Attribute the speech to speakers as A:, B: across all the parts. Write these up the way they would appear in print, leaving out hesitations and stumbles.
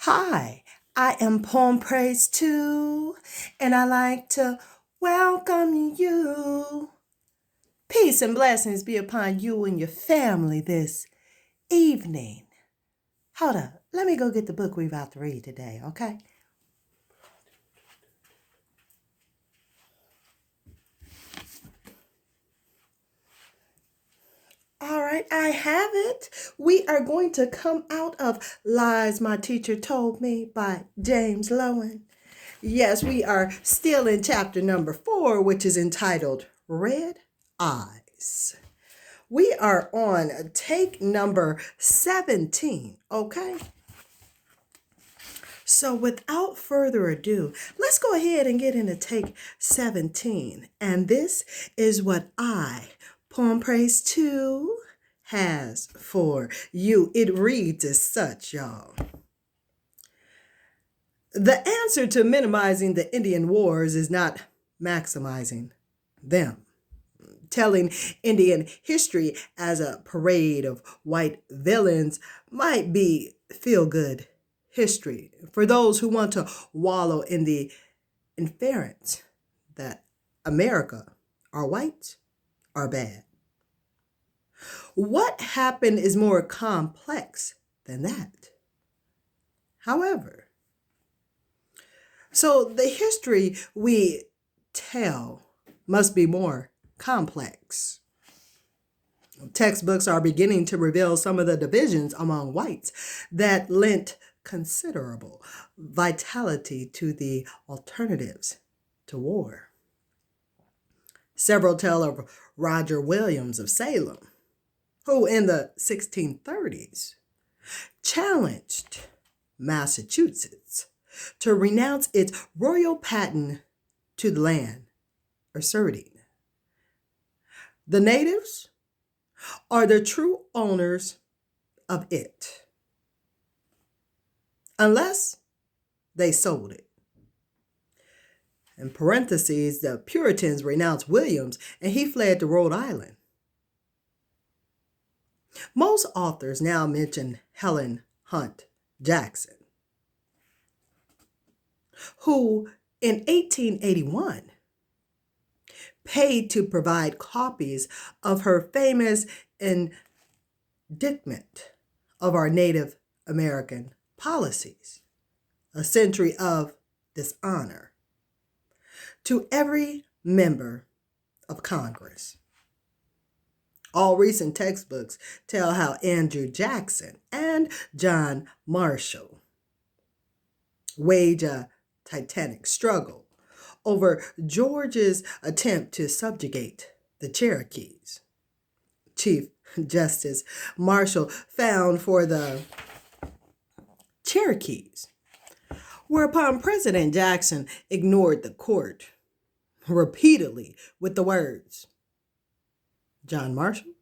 A: Hi, I am Poem Praise 2, and I like to welcome you. Peace and blessings be upon you and your family this evening. Hold up, let me go get the book we're about to read today, okay? All right, I have it. We are going to come out of Lies My Teacher Told Me by James Lowen. Yes, we are still in chapter number 4, which is entitled Red Eyes. We are on take number 17, okay? So without further ado, let's go ahead and get into take 17. And this is what Poem Praise 2, has for you. It reads as such, y'all. The answer to minimizing the Indian wars is not maximizing them. Telling Indian history as a parade of white villains might be feel-good history for those who want to wallow in the inference that America, our whites, are bad. What happened is more complex than that. However, so the history we tell must be more complex. Textbooks are beginning to reveal some of the divisions among whites that lent considerable vitality to the alternatives to war. Several tell of Roger Williams of Salem, who in the 1630s challenged Massachusetts to renounce its royal patent to the land, asserting the natives are the true owners of it, unless they sold it. In parentheses, the Puritans renounced Williams and he fled to Rhode Island. Most authors now mention Helen Hunt Jackson, who in 1881 paid to provide copies of her famous indictment of our Native American policies, a century of dishonor, to every member of Congress. All recent textbooks tell how Andrew Jackson and John Marshall wage a titanic struggle over George's attempt to subjugate the Cherokees. Chief Justice Marshall found for the Cherokees, whereupon President Jackson ignored the court repeatedly with the words, John Marshall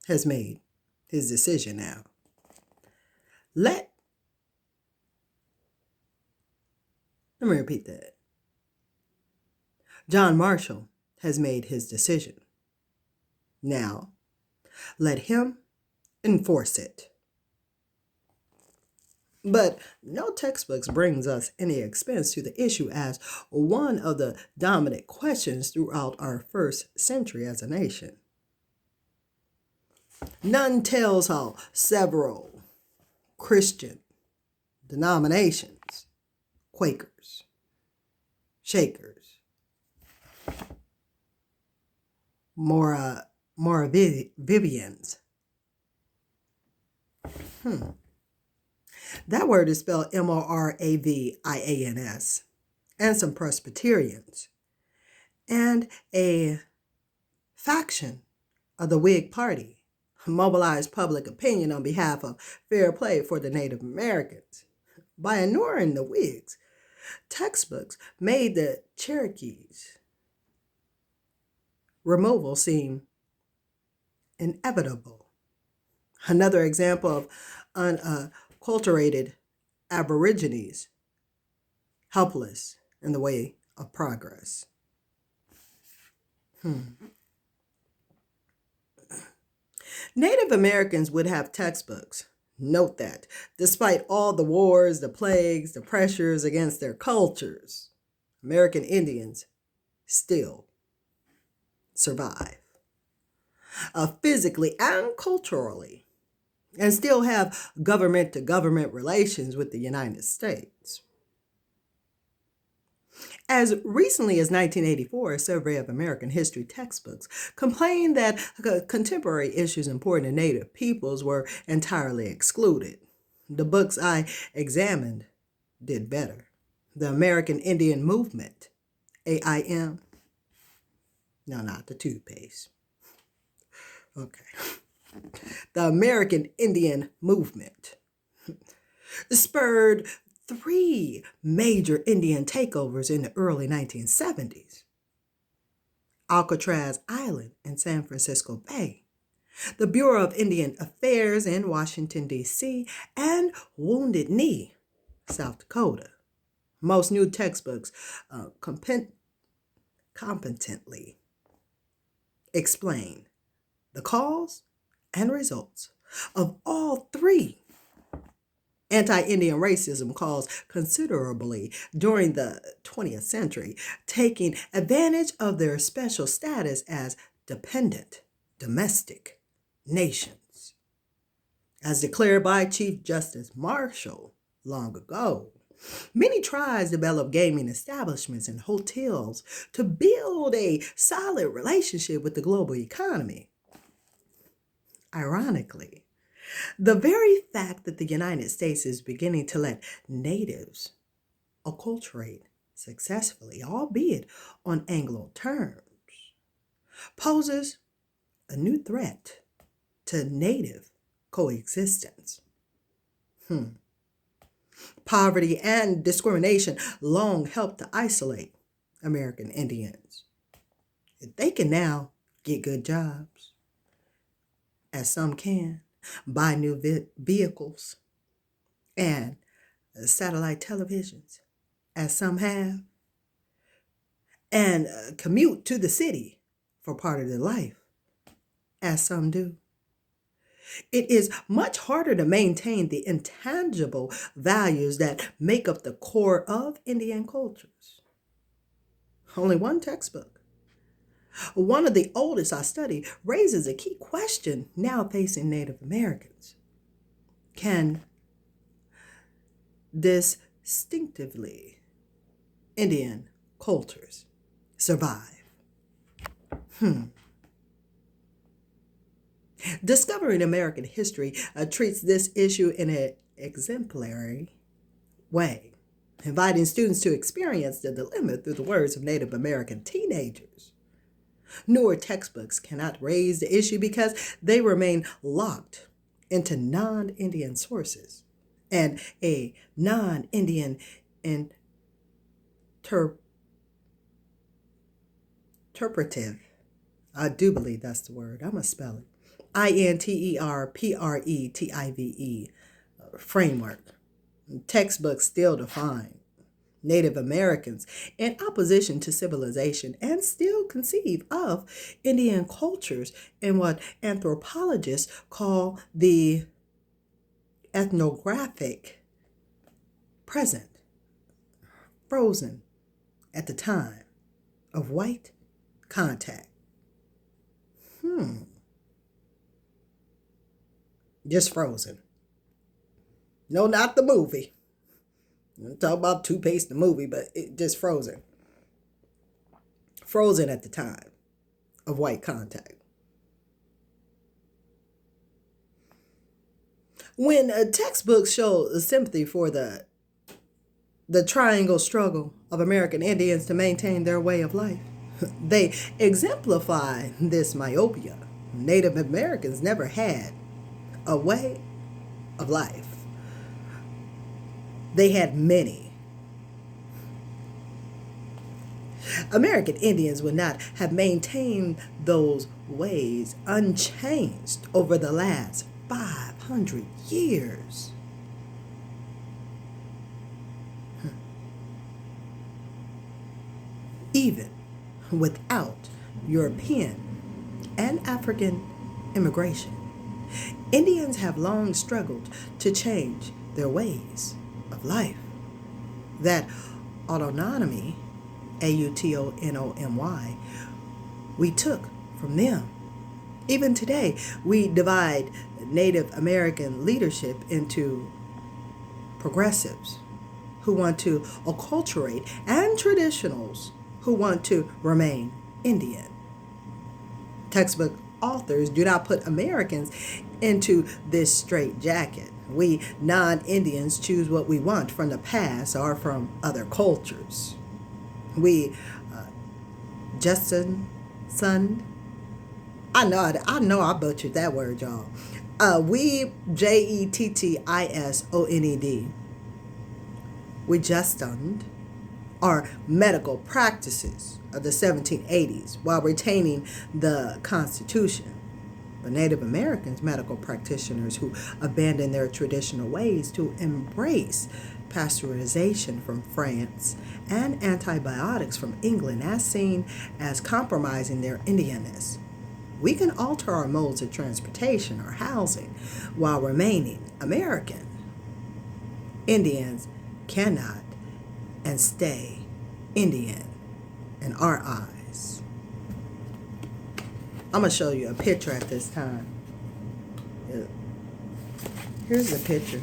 A: has made his decision now. Let me repeat that. John Marshall has made his decision. Now, let him enforce it. But no textbooks brings us any expense to the issue as one of the dominant questions throughout our first century as a nation. None tells how several Christian denominations, Quakers, Shakers, Moravians. That word is spelled Moravians, and some Presbyterians, and a faction of the Whig Party mobilized public opinion on behalf of fair play for the Native Americans. By ignoring the Whigs, textbooks made the Cherokees' removal seem inevitable. Another example of unacculturated Aborigines helpless in the way of progress. Native Americans would have textbooks Note that, despite all the wars, the plagues, the pressures against their cultures, American Indians still survive, physically and culturally, and still have government-to-government relations with the United States. As recently as 1984, a survey of American history textbooks complained that contemporary issues important to Native peoples were entirely excluded. The books I examined did better. The American Indian Movement, AIM. No, not the toothpaste. Okay. The American Indian Movement spurred 3 major Indian takeovers in the early 1970s. Alcatraz Island in San Francisco Bay, the Bureau of Indian Affairs in Washington, D.C., and Wounded Knee, South Dakota. Most new textbooks competently explain the cause and results of all 3. Anti-Indian racism caused considerably during the 20th century, taking advantage of their special status as dependent, domestic nations. As declared by Chief Justice Marshall long ago, many tribes developed gaming establishments and hotels to build a solid relationship with the global economy. Ironically, the very fact that the United States is beginning to let natives acculturate successfully, albeit on Anglo terms, poses a new threat to native coexistence. Poverty and discrimination long helped to isolate American Indians. They can now get good jobs, as some can, buy new vehicles, and satellite televisions, as some have, and commute to the city for part of their life, as some do. It is much harder to maintain the intangible values that make up the core of Indian cultures. Only one textbook, one of the oldest I studied, raises a key question now facing Native Americans. Can distinctively Indian cultures survive? Discovering American history treats this issue in an exemplary way, inviting students to experience the dilemma through the words of Native American teenagers. Newer textbooks cannot raise the issue because they remain locked into non-Indian sources and a non-Indian interpretive, I do believe that's the word, I'm going to spell it, interpretive framework. Textbooks still define Native Americans in opposition to civilization and still conceive of Indian cultures in what anthropologists call the ethnographic present, frozen at the time of white contact. Just frozen. No, not the movie. I'm talking about Toothpaste the movie, but it just frozen. Frozen at the time of white contact. When textbooks show sympathy for the triangle struggle of American Indians to maintain their way of life, they exemplify this myopia. Native Americans never had a way of life. They had many. American Indians would not have maintained those ways unchanged over the last 500 years. Even without European and African immigration, Indians have long struggled to change their ways of life. That autonomy, autonomy, we took from them. Even today, we divide Native American leadership into progressives who want to acculturate and traditionals who want to remain Indian. Textbook authors do not put Americans into this straitjacket. We non-Indians choose what we want from the past or from other cultures. We jettison, I know I butchered that word, y'all. We jettisoned. We jettisoned our medical practices of the 1780s while retaining the Constitution. But Native Americans, medical practitioners who abandoned their traditional ways to embrace pasteurization from France and antibiotics from England, as seen as compromising their Indianness. We can alter our modes of transportation or housing while remaining American. Indians cannot and stay Indian in our eyes. I'm going to show you a picture at this time. Here's the picture.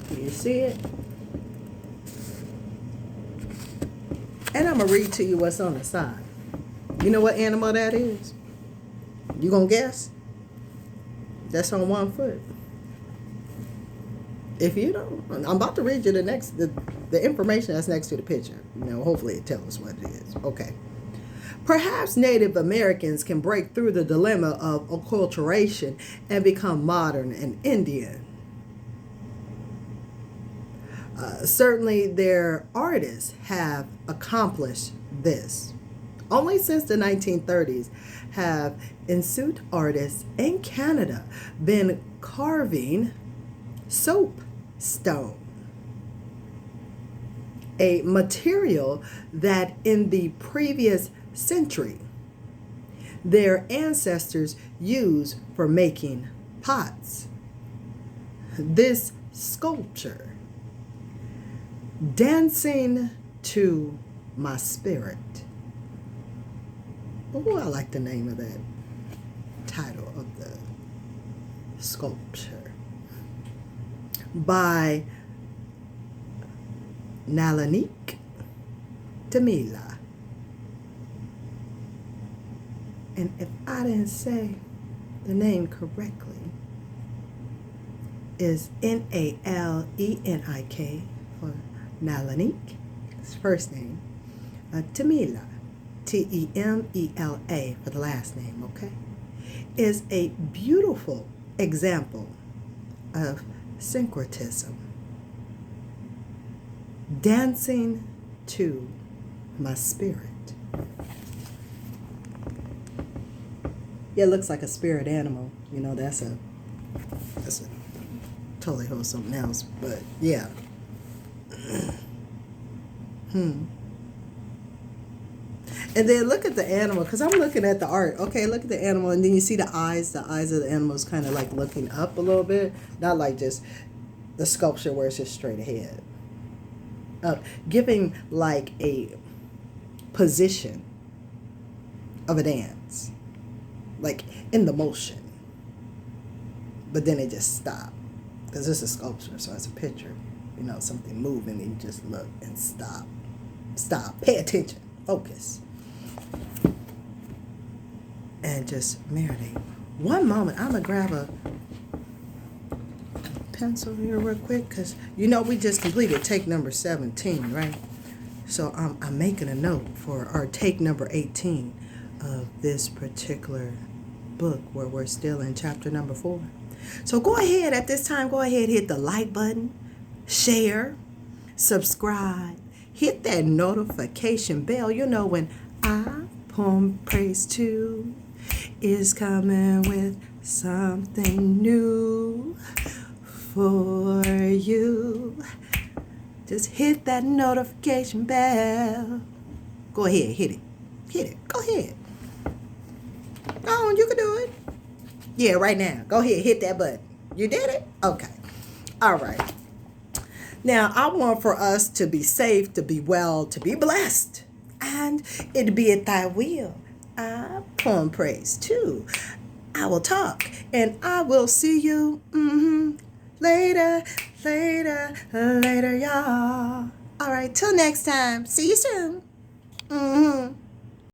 A: Do you see it? And I'm going to read to you what's on the side. You know what animal that is? You going to guess? That's on one foot. If you don't, I'm about to read you the information that's next to the picture. Hopefully it tells us what it is. Okay. Perhaps Native Americans can break through the dilemma of acculturation and become modern and Indian. Certainly their artists have accomplished this. Only since the 1930s have Inuit artists in Canada been carving soapstone, a material that in the previous century their ancestors used for making pots. This sculpture, Dancing to My Spirit. Oh, I like the name of that title of the sculpture. By Nalanik Tamila. And if I didn't say the name correctly, is Nalenik for Nalanik, his first name, Tamila, Temela for the last name, okay, is a beautiful example of syncretism. Dancing to my spirit. Yeah, it looks like a spirit animal. That's a totally whole something else, but yeah. And then look at the animal, because I'm looking at the art. Okay, look at the animal, and then you see the eyes. The eyes of the animal is kind of like looking up a little bit, not like just the sculpture where it's just straight ahead. Up, giving like a position of a dance, like in the motion. But then it just stopped, because it's a sculpture, so it's a picture. Something moving, and you just look and stop. Stop. Pay attention. Focus. And just marinate. One moment, I'm going to grab a pencil here real quick, because we just completed take number 17, right? So I'm making a note for our take number 18 of this particular book, where we're still in chapter number 4. So go ahead at this time, hit the like button, share, subscribe, hit that notification bell. When I Poem Praise 2 is coming with something new for you. Just hit that notification bell. Go ahead, hit it. Hit it. Go ahead. Go on, you can do it. Yeah, right now. Go ahead, hit that button. You did it? Okay. All right. Now, I want for us to be safe, to be well, to be blessed, and it be at thy will. I come praise too. I will talk, and I will see you later, later, y'all. All right, till next time. See you soon.